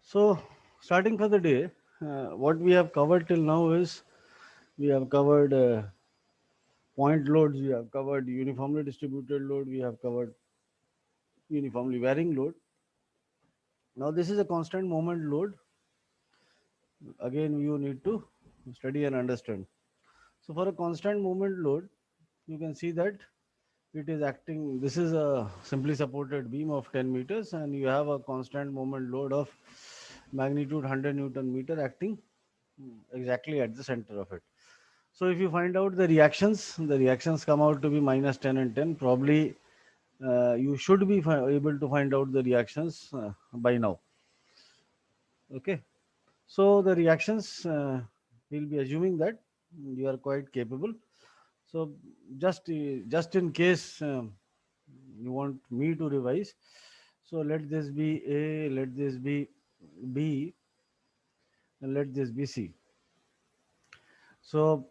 So, starting for the day, what we have covered till now is we have covered point loads, we have covered uniformly distributed load, we have covered uniformly varying load. Now, this is a constant moment load. Again, you need to study and understand. So, for a constant moment load, you can see that it is acting. This is a simply supported beam of 10 meters, and you have a constant moment load of magnitude 100 Newton meter acting exactly at the center of it. So if you find out the reactions come out to be minus 10 and 10. Probably you should be able to find out the reactions by now. Okay. So the reactions, we'll be assuming that you are quite capable. So just in case you want me to revise, so let this be A, let this be B, and let this be C. So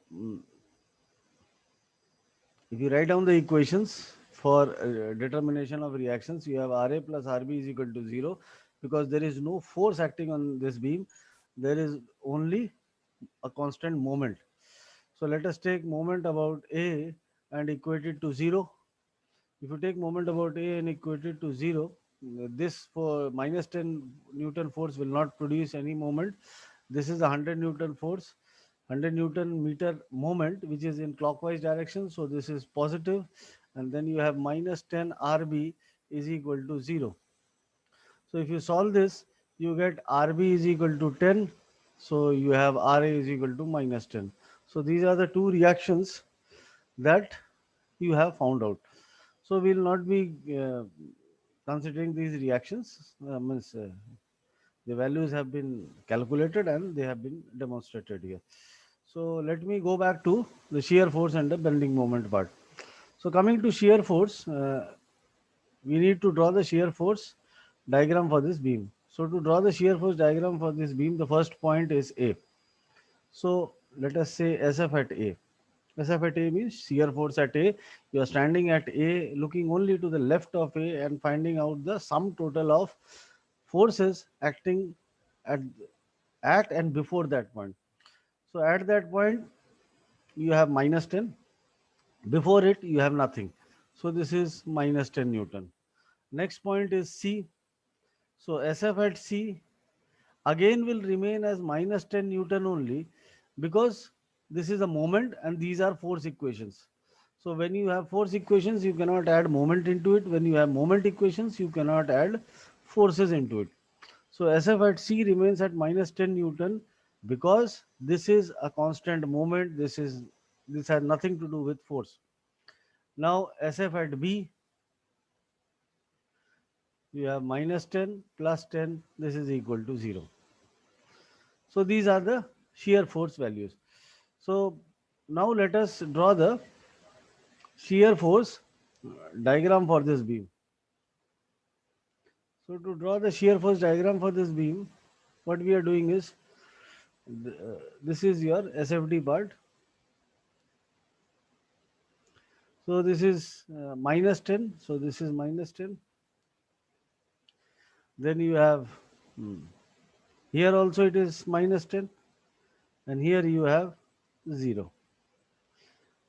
if you write down the equations for determination of reactions, you have Ra plus Rb is equal to 0 because there is no force acting on this beam. There is only a constant moment. So let us take moment about A and equate it to 0. If you take moment about A and equate it to 0, this for minus 10 Newton force will not produce any moment. This is a 100 Newton force, 100 Newton meter moment, which is in clockwise direction. So this is positive, and then you have minus 10 Rb is equal to 0. So if you solve this, you get Rb is equal to 10. So you have Ra is equal to minus 10. So these are the two reactions that you have found out. So we will not be considering these reactions. The values have been calculated and they have been demonstrated here. So let me go back to the shear force and the bending moment part. So coming to shear force, we need to draw the shear force diagram for this beam. So to draw the shear force diagram for this beam, the first point is A. So let us say SF at A. SF at A means shear force at A. You are standing at A, looking only to the left of A and finding out the sum total of forces acting at at and before that point. So at that point, you have minus 10. Before it, you have nothing. So this is minus 10 Newton. Next point is C. So SF at C again will remain as minus 10 Newton only because this is a moment and these are force equations. So when you have force equations, you cannot add moment into it. When you have moment equations, you cannot add forces into it. So SF at C remains at minus 10 Newton because this is a constant moment. This has nothing to do with force. Now SF at B, you have minus 10 plus 10. This is equal to 0. So these are the shear force values. So now let us draw the shear force diagram for this beam. So to draw the shear force diagram for this beam, what we are doing is this is your SFD part. So this is minus 10. So this is minus 10. Then you have here also it is minus 10. And here you have 0.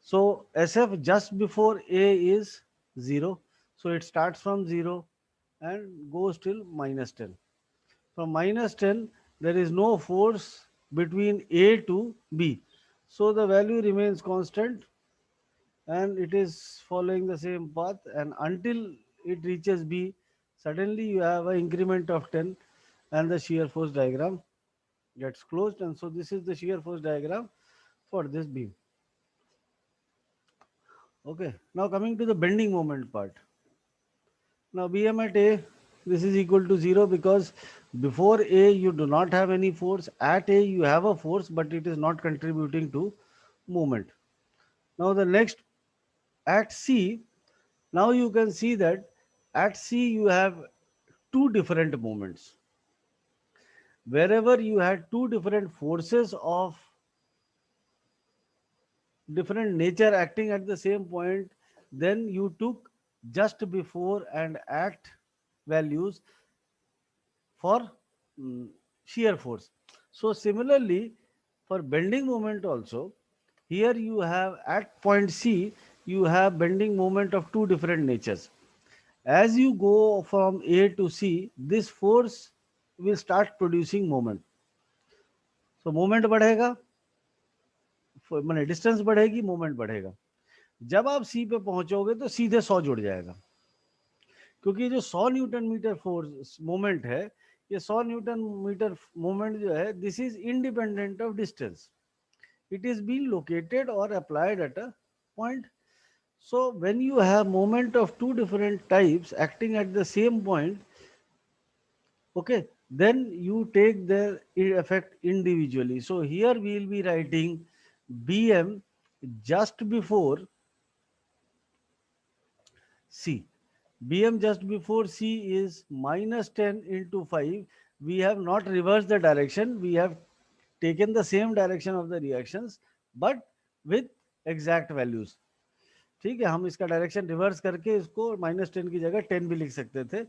So SF just before A is 0. So it starts from 0 and goes till minus 10. From minus 10, there is no force between A to B. So the value remains constant and it is following the same path, and until it reaches B, suddenly you have an increment of 10 and the shear force diagram gets closed. And so this is the shear force diagram for this beam. Okay, now coming to the bending moment part. Now Bm at A, this is equal to 0 because before A you do not have any force. At A you have a force, but it is not contributing to movement. Now the next at C, now you can see that at C you have two different moments. Wherever you had two different forces of different nature acting at the same point, then you took just before and at values for shear force. So similarly, for bending moment also, here you have at point C, you have bending moment of two different natures. As you go from A to C, this force will start producing moment. So moment बढ़ेगा, मैंने distance बढ़ेगी, moment बढ़ेगा. जब आप सी पे पहुंचोगे तो सीधे 100 जुड़ जाएगा, क्योंकि जो 100 न्यूटन मीटर फोर्स मोमेंट है, ये 100 न्यूटन मीटर मोमेंट जो है, this is independent of distance. It is being located or applied at a point. So when you have moment of two different types acting at the same point, okay, then you take their effect individually. So here we will be writing Bm just before C. Bm just before C is minus 10 into 5. We have not reversed the direction. We have taken the same direction of the reactions, but with exact values. ठीक है, हम इसका direction reverse करके इसको -10 की जगह 10 भी लिख सकते थे,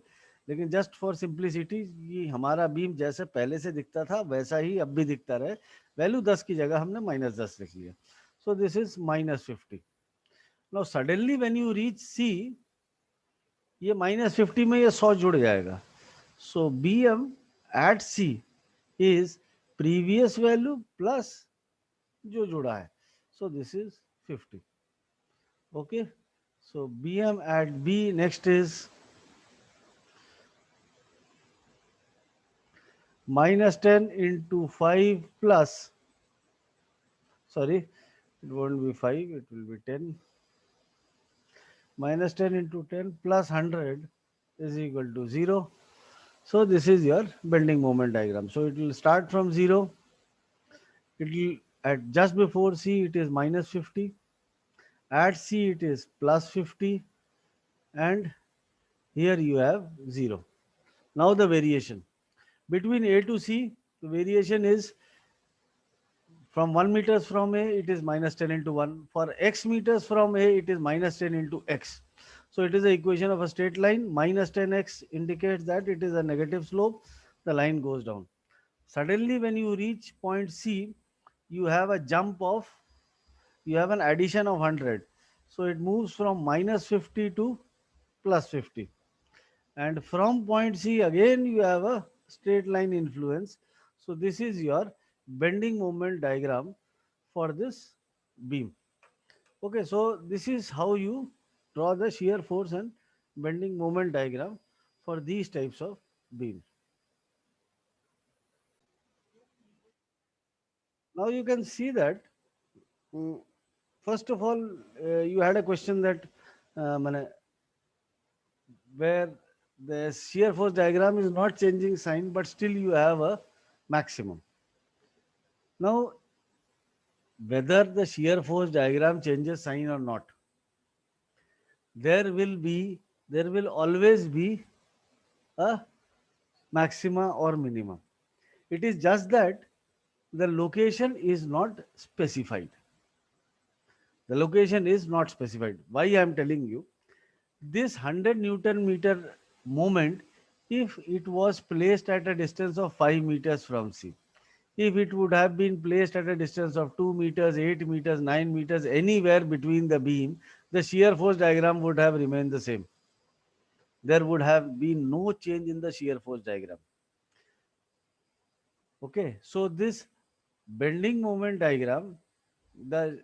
लेकिन जस्ट फॉर सिंप्लिसिटी ये हमारा बीम जैसे पहले से दिखता था वैसा ही अब भी दिखता रहे, वैल्यू 10 की जगह हमने -10 लिख लिया. So this is -50. Now suddenly when you reach C, ये -50 में ये 100 जुड़ जाएगा. So B M at C is previous value plus जो जुड़ा है. So this is 50. Okay, so Bm at B next is -10 into 5 plus, sorry, it won't be 5, it will be 10. -10 into 10 plus 100 is equal to 0. So this is your bending moment diagram. So it will start from 0. It will, at just before C it is -50. At C it is +50. And here you have 0. Now the variation. Between A to C, the variation is from 1 meters from A, it is -10 into 1. For x meters from A, it is -10 into x. So it is the equation of a straight line. -10x indicates that it is a negative slope. The line goes down. Suddenly, when you reach point C, you have a jump of, you have an addition of 100. So it moves from -50 to +50. And from point C, again, you have a straight line influence. So this is your bending moment diagram for this beam. Okay, so this is how you draw the shear force and bending moment diagram for these types of beams. Now you can see that, mm, first of all, you had a question that where the shear force diagram is not changing sign, but still you have a maximum. Now, whether the shear force diagram changes sign or not, there will always be a maxima or minima. It is just that the location is not specified. The location is not specified. Why I am telling you? This 100 Newton meter moment, if it was placed at a distance of 5 meters from C, if it would have been placed at a distance of 2 meters, 8 meters, 9 meters, anywhere between the beam, the shear force diagram would have remained the same. There would have been no change in the shear force diagram. Okay, so this bending moment diagram, the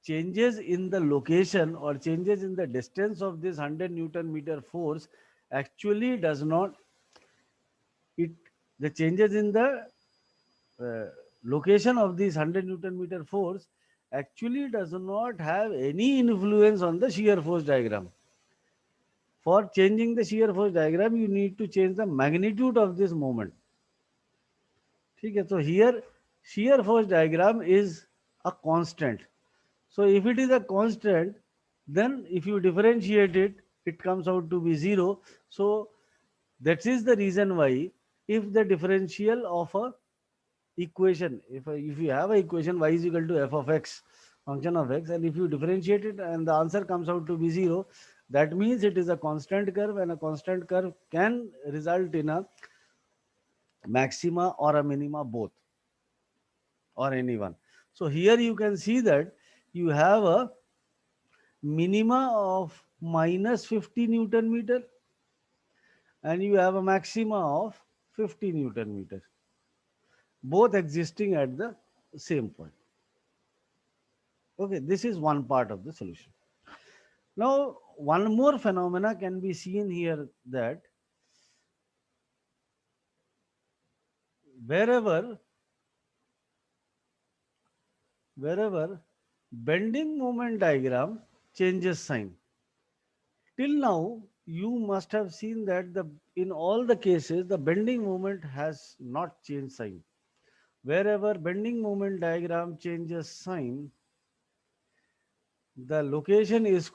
changes in the location or changes in the distance of this 100 Newton meter force actually does not, it the changes in the location of this 100 Newton meter force actually does not have any influence on the shear force diagram. For changing the shear force diagram, you need to change the magnitude of this moment. Okay, so here shear force diagram is a constant. So if it is a constant, then if you differentiate it, it comes out to be 0. So that is the reason why if the differential of a equation, if you have a equation y is equal to f of x, function of x, and if you differentiate it and the answer comes out to be 0, that means it is a constant curve, and a constant curve can result in a maxima or a minima both, or any one. So here you can see that you have a minima of minus 50 Newton meter and you have a maxima of 50 Newton meter, both existing at the same point. Okay, this is one part of the solution. Now, one more phenomena can be seen here, that wherever wherever bending moment diagram changes sign. Till now, you must have seen that in all the cases the bending moment has not changed sign. Wherever bending moment diagram changes sign, the location is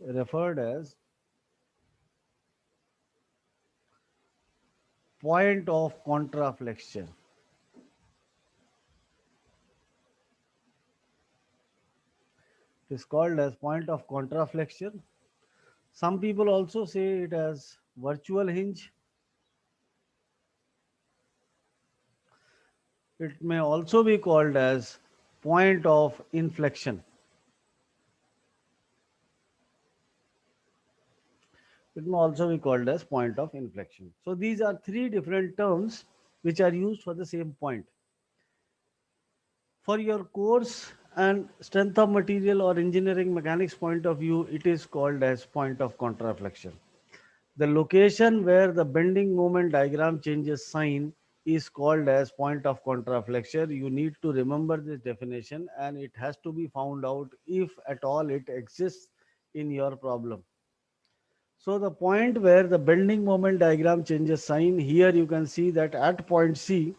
referred as point of contraflexion. It is called as point of contraflexion. Some people also say it as virtual hinge. It may also be called as point of inflection. It may also be called as point of inflection. So these are three different terms which are used for the same point. For your course and strength of material or engineering mechanics point of view, it is called as point of contraflexion. The location where the bending moment diagram changes sign is called as point of contraflexion. You need to remember this definition and it has to be found out if at all it exists in your problem. So the point where the bending moment diagram changes sign, here you can see that at point C,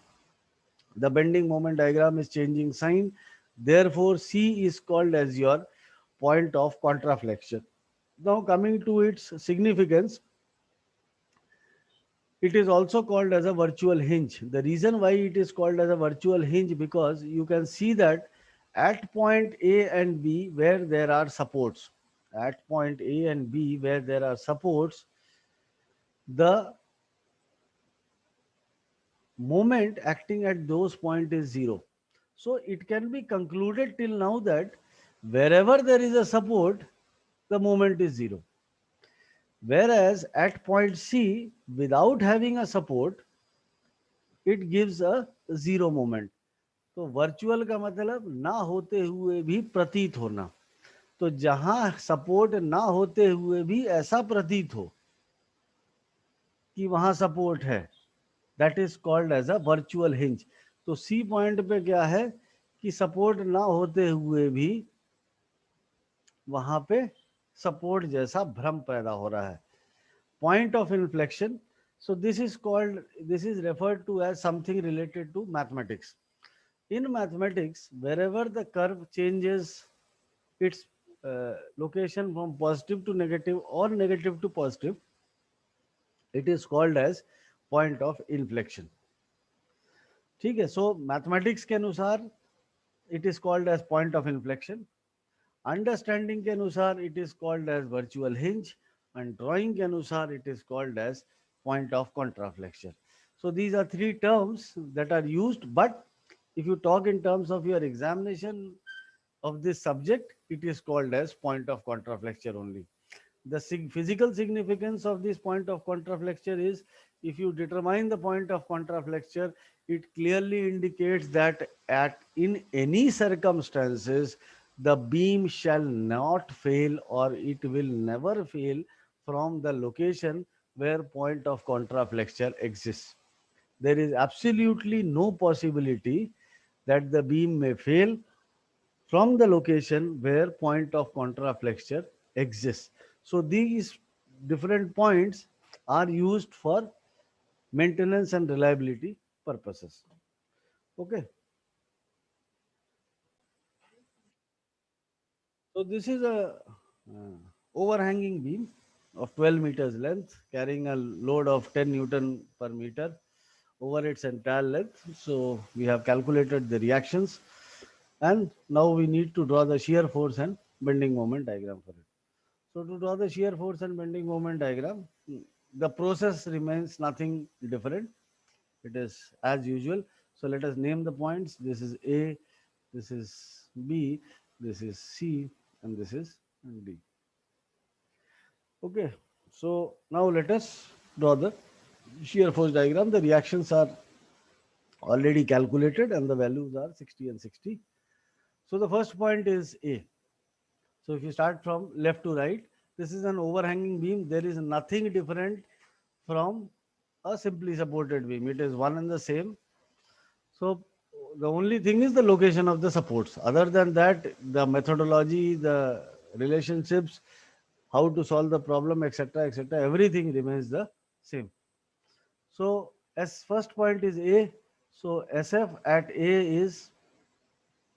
the bending moment diagram is changing sign. Therefore, C is called as your point of contraflexion. Now coming to its significance, it is also called as a virtual hinge. The reason why it is called as a virtual hinge, because you can see that at point A and B where there are supports, at point A and B where there are supports, the moment acting at those points is zero. So it can be concluded till now that wherever there is a support, the moment is zero. Whereas at point C, without having a support, it gives a zero moment. तो virtual का मतलब ना होते हुए भी प्रतीत होना. तो जहां सपोर्ट ना होते हुए भी ऐसा प्रतीत हो कि वहां सपोर्ट है, that is called as a virtual hinge. तो सी पॉइंट पे क्या है कि सपोर्ट ना होते हुए भी वहां पे सपोर्ट जैसा भ्रम पैदा हो रहा है. Point of inflection, so this is referred to as something related to mathematics. In mathematics, wherever the curve changes its location from positive to negative or negative to positive, it is called as point of inflection. ठीक है. सो mathematics के अनुसार it is called as point of inflection. Understanding के अनुसार it is called as virtual hinge, and drawing के अनुसार it is called as point of contraflexion. So these are three terms that are used, but if you talk in terms of your examination of this subject, it is called as point of contraflexion only. The physical significance of this point of contraflexure is, if you determine the point of contraflexure, it clearly indicates that at in any circumstances the beam shall not fail, or it will never fail from the location where point of contraflexure exists. There is absolutely no possibility that the beam may fail from the location where point of contraflexure exists. So these different points are used for maintenance and reliability purposes. Okay. So this is a overhanging beam of 12 meters length carrying a load of 10 Newton per meter over its entire length. So we have calculated the reactions, and now we need to draw the shear force and bending moment diagram for it. So to draw the shear force and bending moment diagram, the process remains nothing different. It is as usual. So let us name the points. This is A, this is B, this is C, and this is D. Okay, so now let us draw the shear force diagram. The reactions are already calculated and the values are 60 and 60. So the first point is A. So if you start from left to right, this is an overhanging beam. There is nothing different from a simply supported beam. It is one and the same. So the only thing is the location of the supports. Other than that, the methodology, the relationships, how to solve the problem, etc., etc., everything remains the same. So as first point is A, so SF at A is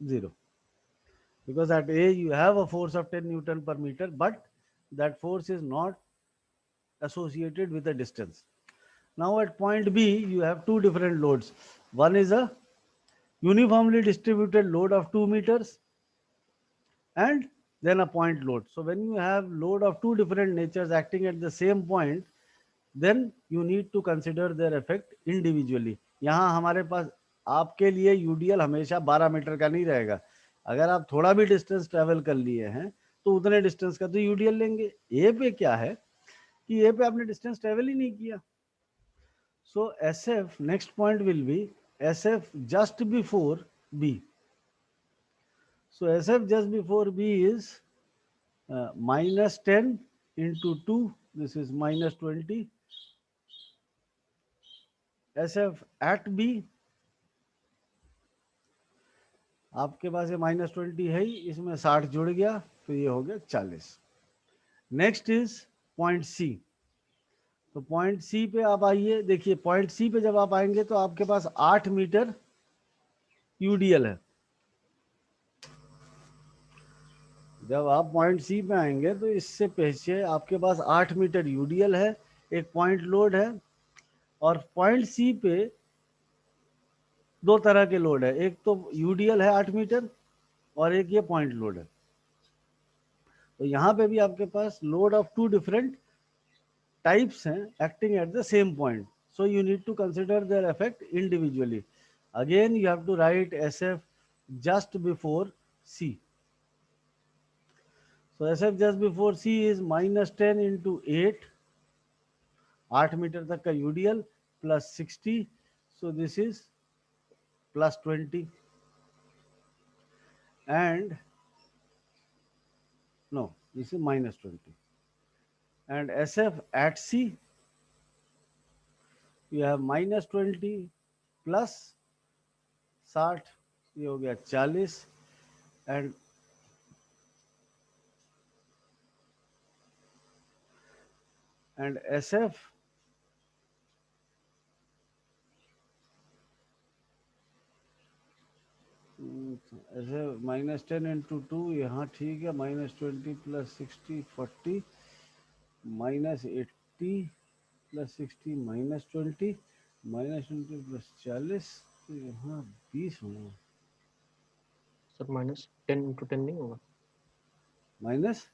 0, because at A you have a force of 10 Newton per meter, but that force is not associated with a distance. Now at point B, you have two different loads. One is a uniformly distributed load of 2 meters and then a point load. So when you have load of two different natures acting at the same point, then you need to consider their effect individually. यहाँ हमारे पास आपके लिए UDL हमेशा 12 metre का नहीं रहेगा. अगर आप थोड़ा भी डिस्टेंस ट्रेवल कर लिए हैं तो उतने डिस्टेंस का तो यूडीएल लेंगे. ए पे क्या है कि ए पे आपने डिस्टेंस ट्रेवल ही नहीं किया. So SF next point will be SF just before B. So SF just before B is minus 10 into 2. This is minus 20. SF at B, आपके पास ये माइनस 20 है ही, इसमें 60 जुड़ गया तो ये हो गया 40. Next is point C. तो पॉइंट सी पे आप आइए. देखिए पॉइंट सी पे जब आप आएंगे तो आपके पास 8 मीटर यूडीएल है. जब आप पॉइंट सी पे आएंगे तो इससे पीछे आपके पास 8 मीटर यूडीएल है, एक पॉइंट लोड है, और पॉइंट सी पे दो तरह के लोड है. एक तो यूडीएल है 8 मीटर और एक ये पॉइंट लोड है. तो यहाँ पे भी आपके पास load of two different types हैं acting at the same point. So you need to consider their effect individually. Again you have to write SF just before C. So SF just before C is minus 10 into 8. 8 metre तक का UDL plus 60. So this is plus 20. And no, this is minus 20. And SF at C, you have minus 20 plus 60, ये हो गया 40. And SF ऐसे minus 10 into 2 यहाँ ठीक है. minus 20 plus 60 40, minus 80 plus 60 minus 20, minus 20 plus 40, तो यहाँ 20 होगा. सर माइनस 10 into 10 नहीं होगा? माइनस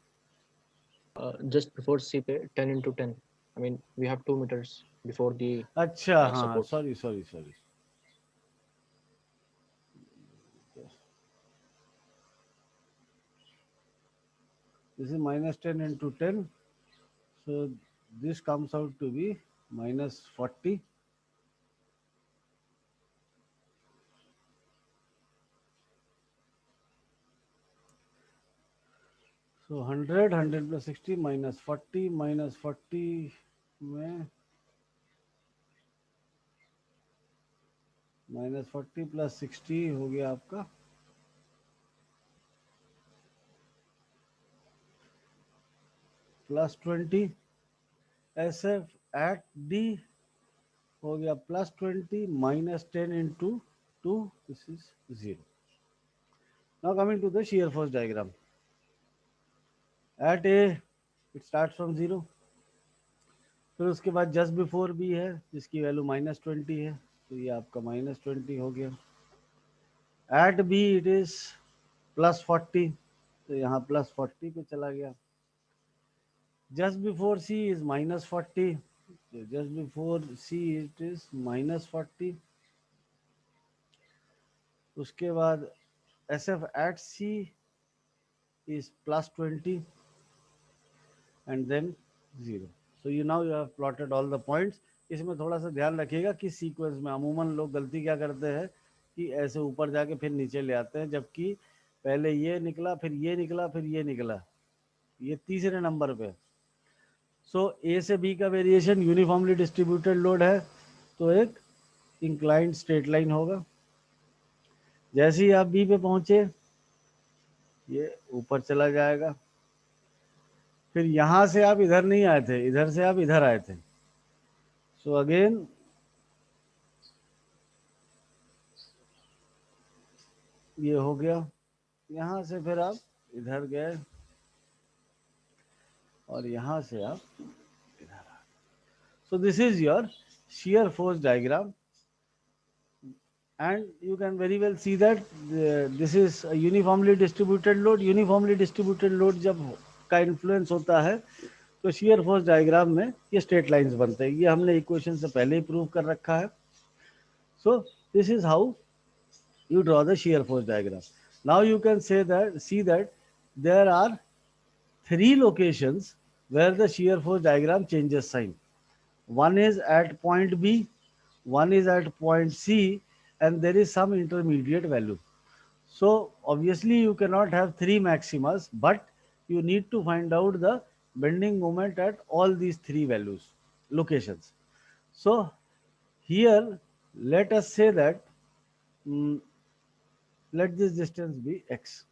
just before C पे 10 into 10. I mean we have 2 meters before the अच्छा हाँ, support. Sorry. This is minus 10 into 10. So this comes out to be minus 40. So 100 plus 60 minus 40 में minus 40 plus 60 हो गया आपका plus 20. SF at D हो गया plus 20 minus 10 into 2. This is 0. Now coming to the shear force diagram. At A, it starts from 0. फिर उसके बाद just before B है जिसकी वैल्यू माइनस 20 है, तो ये आपका माइनस 20 हो गया. At B it is plus 40, तो यहाँ प्लस 40 पे चला गया. Just before C is minus 40. Just before C it is minus 40. उसके बाद SF at C is plus 20 and then 0. So you now you have plotted all the points. इसमें थोड़ा सा ध्यान रखिएगा कि सीक्वेंस में अमूमन लोग गलती क्या करते हैं कि ऐसे ऊपर जाके फिर नीचे ले आते हैं, जबकि पहले ये निकला फिर ये निकला फिर ये निकला, ये तीसरे नंबर पे। सो ए से बी का वेरिएशन यूनिफॉर्मली डिस्ट्रीब्यूटेड लोड है तो एक इंक्लाइंड स्ट्रेट लाइन होगा। जैसे ही आप बी पे पहुंचे ये ऊपर चला जाएगा, फिर यहां से आप इधर नहीं आए थे, इधर से आप इधर आए थे। सो अगेन ये हो गया, यहां से फिर आप इधर गए और यहां से आप इधर आ गए। सो this is your shear force diagram, and you can very well see that this is a uniformly distributed load. Uniformly distributed load जब का इन्फ्लुएंस होता है तो shear force diagram में ये straight lines बनते हैं। ये हमने इक्वेशन से पहले ही प्रूव कर रखा है। So this is how you draw the shear force diagram. Now you can say that, see that there are three locations where the shear force diagram changes sign. One is at point B, one is at point C, and there is some intermediate value. So obviously you cannot have three maximas, but you need to find out the bending moment at all these three values, locations. So here let us say that mm, let this distance be x.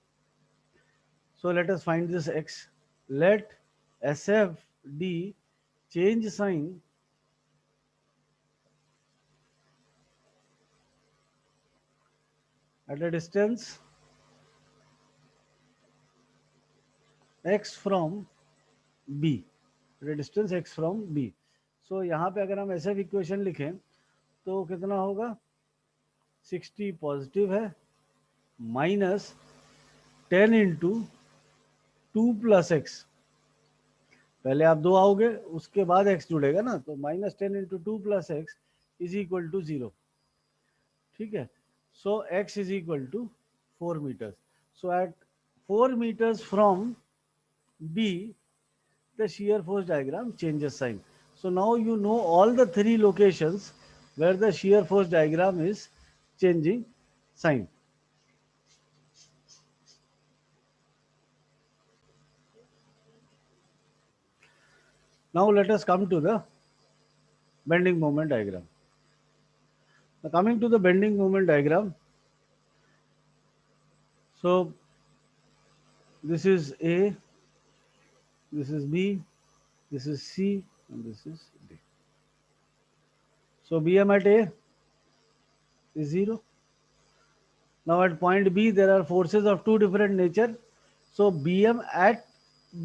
So let us find this x. Let SFD change sign at a distance x from B. At a distance x from B. So यहाँ पे अगर हम SF equation लिखें तो कितना होगा, 60 positive है minus 10 into 2 plus x, पहले आप 2 आओगे उसके बाद x जुड़ेगा ना, तो minus 10 into 2 plus x is equal to 0। ठीक है, so x is equal to 4 meters. So at 4 meters from B the shear force diagram changes sign. So now you know all the three locations where the shear force diagram is changing sign. Now let us come to the bending moment diagram. Now coming to the bending moment diagram, so this is A, this is B, this is C, and this is D. So BM at A is 0. Now at point B there are forces of two different nature. So BM at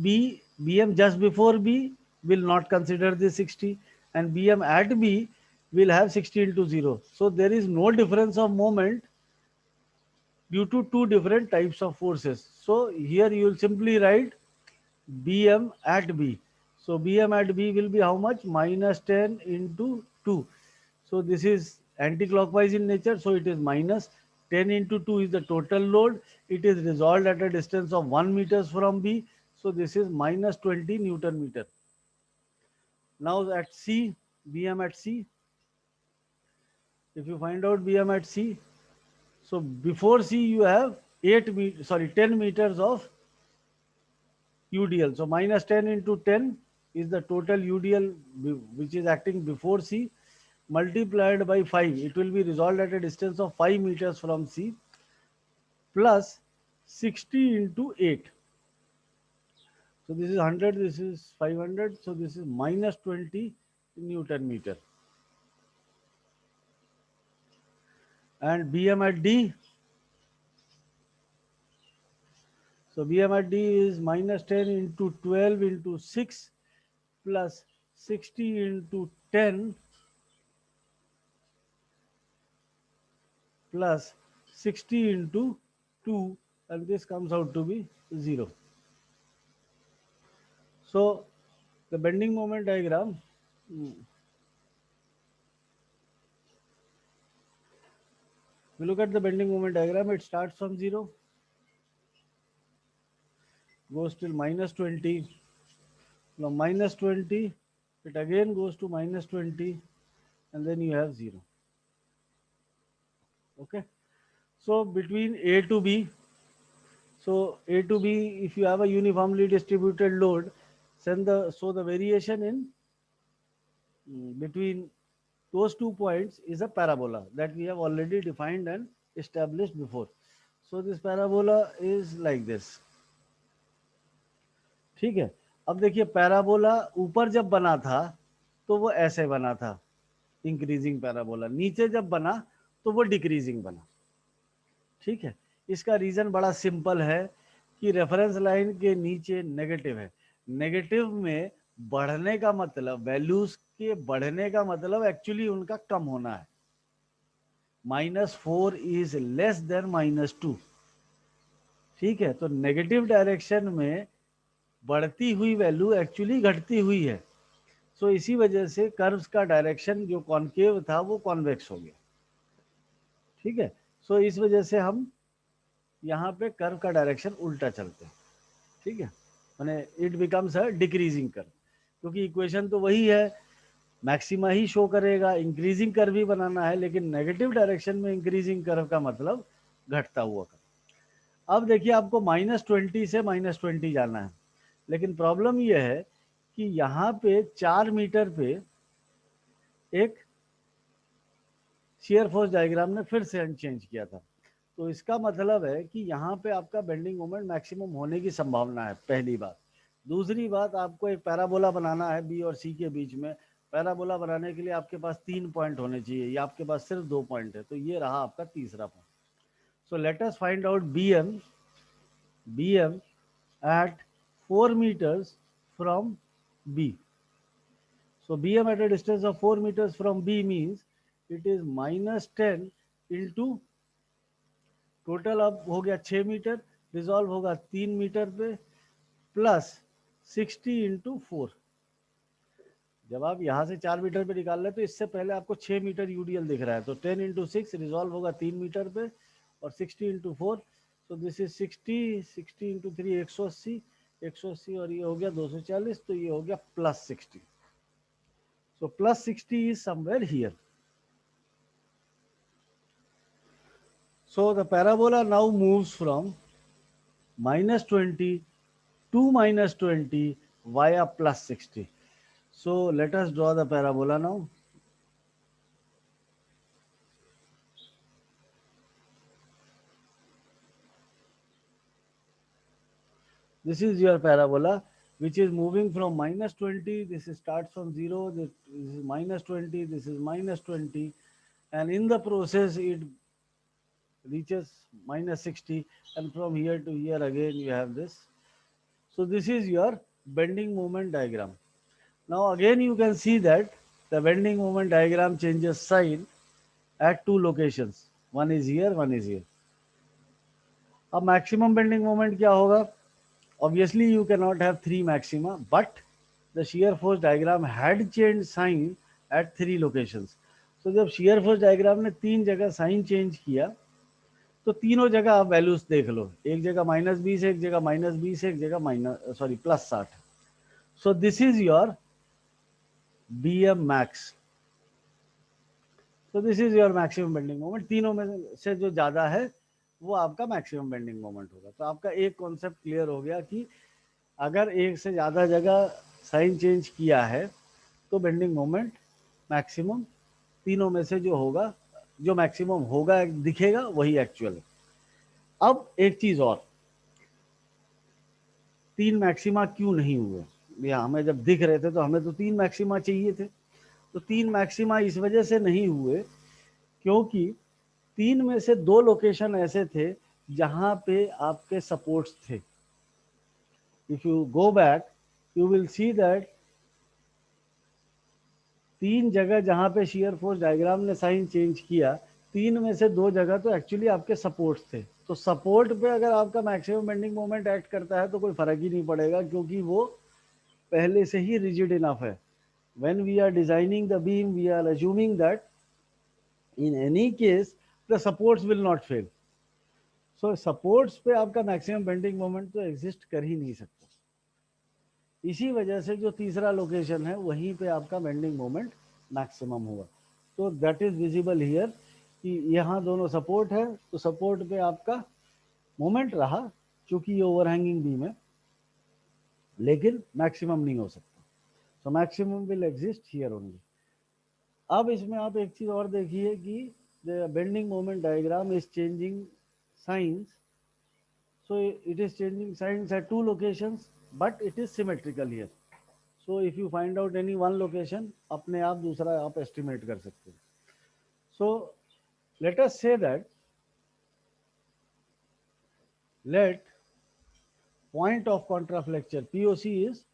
B, BM just before B will not consider this 60, and BM at B will have 60 into 0. So there is no difference of moment due to two different types of forces. So here you will simply write BM at B. So BM at B will be how much? Minus 10 into 2. So this is anti-clockwise in nature. So it is minus 10 into 2 is the total load. It is resolved at a distance of 1 meters from B. So this is minus 20 Newton meter. Now at C, BM at C. If you find out BM at C, so before C you have 10 meters of UDL. So minus 10 into 10 is the total UDL which is acting before C, multiplied by 5. It will be resolved at a distance of 5 meters from C, plus 60 into 8. So this is 100, this is 500. So this is minus 20 Newton meter. And BM at D. So BM at D is minus 10 into 12 into 6 plus 60 into 10 plus 60 into 2, and this comes out to be 0. So The bending moment diagram, we look at the bending moment diagram. It starts from 0, goes till -20. From -20, it again goes to -20, and then you have 0. Okay. So between A to B, so A to B, if you have a uniformly distributed load, so the variation in between those 2 points is a parabola that we have already defined and established before. So this parabola is like this. ठीक है. अब देखिए parabola ऊपर जब बना था तो वो ऐसे बना था, इंक्रीजिंग पैराबोला. नीचे जब बना तो वो डिक्रीजिंग बना. ठीक है. इसका रीजन बड़ा सिंपल है कि रेफरेंस लाइन के नीचे नेगेटिव है. नेगेटिव में बढ़ने का मतलब, वैल्यूज के बढ़ने का मतलब एक्चुअली उनका कम होना है. -4 इज लेस देन -2. ठीक है. तो नेगेटिव डायरेक्शन में बढ़ती हुई वैल्यू एक्चुअली घटती हुई है. सो इसी वजह से कर्व्स का डायरेक्शन जो कॉन्केव था वो कॉन्वेक्स हो गया. ठीक है. सो इस वजह से हम यहाँ पे कर्व का डायरेक्शन उल्टा चलते हैं. ठीक है. माने it becomes a decreasing curve, क्योंकि इक्वेशन तो वही है, मैक्सिमा ही शो करेगा, इंक्रीजिंग कर्व भी बनाना है, लेकिन नेगेटिव डायरेक्शन में इंक्रीजिंग कर्व का मतलब घटता हुआ कर्व. अब देखिए आपको -20 से -20 जाना है, लेकिन प्रॉब्लम यह है कि यहाँ पे 4 मीटर पे एक शियर फोर्स डायग्राम ने फिर से अनचेंज किया था. तो इसका मतलब है कि यहाँ पे आपका बेंडिंग मोमेंट मैक्सिमम होने की संभावना है, पहली बात. दूसरी बात, आपको एक पैराबोला बनाना है बी और सी के बीच में. पैराबोला बनाने के लिए आपके पास 3 पॉइंट होने चाहिए, या आपके पास सिर्फ 2 पॉइंट है, तो ये रहा आपका तीसरा point. So let us find out BM at 4 meters from B. So BM at a distance of 4 meters from B means it is -10 into total अब हो गया 6 मीटर, रिजॉल्व होगा 3 मीटर पे, प्लस 60 इंटू 4. जब आप यहाँ से 4 मीटर पे निकाल रहे तो इससे पहले आपको 6 मीटर यूडीएल दिख रहा है, तो 10 इंटू 6 रिजॉल्व होगा 3 मीटर पे, और 60 इंटू 4, तो दिस इज 60 इंटू 3 180, और ये हो गया 240, तो ये हो गया +60. सो +60 is somewhere here. So the parabola now moves from -20 to -20 via +60. So let us draw the parabola now. This is your parabola which is moving from -20. This starts from 0. This is -20. This is -20, and in the process it reaches -60, and from here to here again you have this. So this is your bending moment diagram. Now again you can see that the bending moment diagram changes sign at 2 locations. One is here, one is here. अब maximum bending moment क्या होगा? Obviously you cannot have 3 maxima, but the shear force diagram had changed sign at 3 locations. So जब shear force diagram ने 3 जगह sign change किया, तो तीनों जगह आप वैल्यूज देख लो. एक जगह -20, एक जगह -20, एक जगह +60. So this is your BM max. So this is your maximum bending moment. तीनों में से जो ज्यादा है वो आपका मैक्सिमम बेंडिंग मोमेंट होगा. तो आपका एक कॉन्सेप्ट क्लियर हो गया कि अगर एक से ज्यादा जगह साइन चेंज किया है तो बेंडिंग मोमेंट मैक्सिमम तीनों में से जो होगा, जो मैक्सिमम होगा दिखेगा, वही एक्चुअल है. अब एक चीज और, 3 मैक्सिमा क्यों नहीं हुए? या हमें जब दिख रहे थे तो हमें तो 3 मैक्सिमा चाहिए थे. तो 3 मैक्सिमा इस वजह से नहीं हुए क्योंकि 3 में से 2 लोकेशन ऐसे थे जहां पे आपके सपोर्ट्स थे. If you go back you will see that 3 जगह जहां पे शियर फोर्स डायग्राम ने साइन चेंज किया, 3 में से 2 जगह तो एक्चुअली आपके सपोर्ट्स थे. तो सपोर्ट पे अगर आपका मैक्सिमम बेंडिंग मोमेंट एक्ट करता है तो कोई फर्क ही नहीं पड़ेगा, क्योंकि वो पहले से ही rigid enough है. When we are designing the beam, we are assuming that in any case the supports will not fail. So supports पे आपका maximum bending moment तो exist कर ही नहीं सकता. इसी वजह से जो तीसरा लोकेशन है वहीं पे आपका बेंडिंग मोमेंट मैक्सिमम हुआ. तो दैट इज विजिबल हियर कि यहाँ दोनों सपोर्ट है, तो सपोर्ट पे आपका मोमेंट रहा क्योंकि ये ओवरहैंगिंग बीम है, लेकिन मैक्सिमम नहीं हो सकता. So maximum will exist here only. अब इसमें आप एक चीज और देखिए कि the bending moment diagram is changing science. So it is changing signs at two locations, but it is symmetrical here. So if you find out any one location, अपने आप दूसरा आप estimate कर सकते हैं. So let us say that let point of contraflexure POC is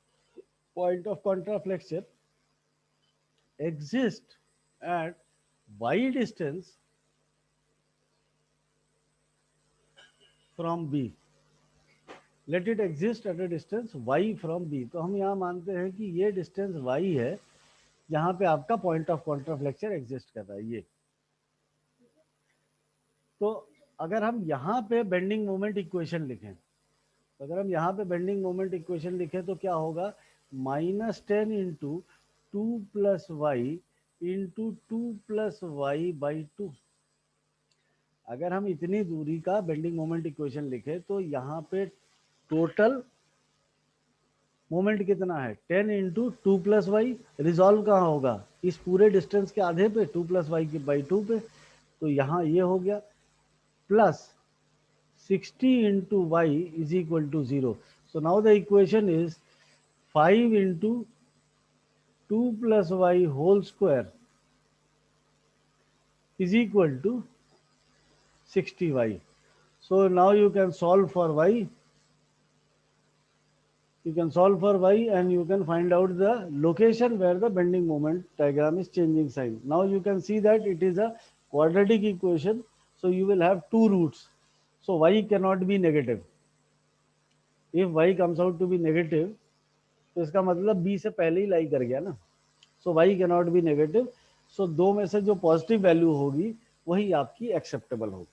point of contraflexure exist at y distance from B. Let it exist at a distance y from B. तो हम यहाँ मानते हैं कि ये डिस्टेंस y है जहाँ पे आपका पॉइंट ऑफ कॉन्ट्राफ्लेक्चर एग्जिस्ट कर रहा है ये. तो अगर हम यहाँ पे बेंडिंग मोमेंट इक्वेशन लिखें, तो अगर हम यहाँ पे बेंडिंग मोमेंट इक्वेशन लिखें तो क्या होगा, -10 into 2 plus Y into 2 plus Y by 2. अगर हम इतनी दूरी का बेंडिंग मोमेंट इक्वेशन लिखें तो यहाँ पे टोटल मोमेंट कितना है, 10 इंटू 2 प्लस वाई. रिजॉल्व कहाँ होगा, इस पूरे डिस्टेंस के आधे पे 2 प्लस वाई के बाई 2 पे. तो यहाँ ये हो गया plus 60 into y is equal to 0. So now the equation is 5 into 2 plus y whole square is equal to 60y. So now you can solve for y. You can solve for y and you can find out the location where the bending moment diagram is changing sign. Now you can see that it is a quadratic equation. So you will have two roots. So y cannot be negative. If y comes out to be negative, तो इसका मतलब b से पहले ही लाई कर गया ना. So y can not be negative. So दो में से जो पॉजिटिव वैल्यू होगी वही आपकी एक्सेप्टेबल होगी.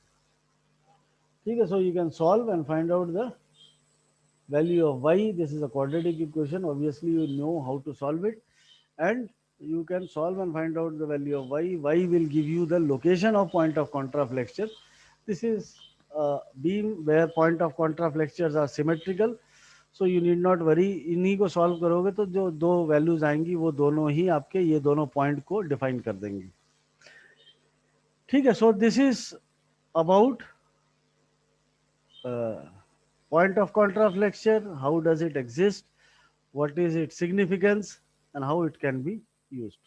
ठीक है. So you can solve and find out the value of y. This is a quadratic equation. Obviously you know how to solve it, and you can solve and find out the value of y. Y will give you the location of point of contraflexure. This is a beam where point of contraflexures are symmetrical. So you need not worry. इन्हीं को solve करोगे तो जो दो values आएंगी वो दोनों ही आपके ये दोनों पॉइंट को डिफाइन कर देंगी. ठीक है. So this is about point of contraflexure, how does it exist, what is its significance, and how it can be used.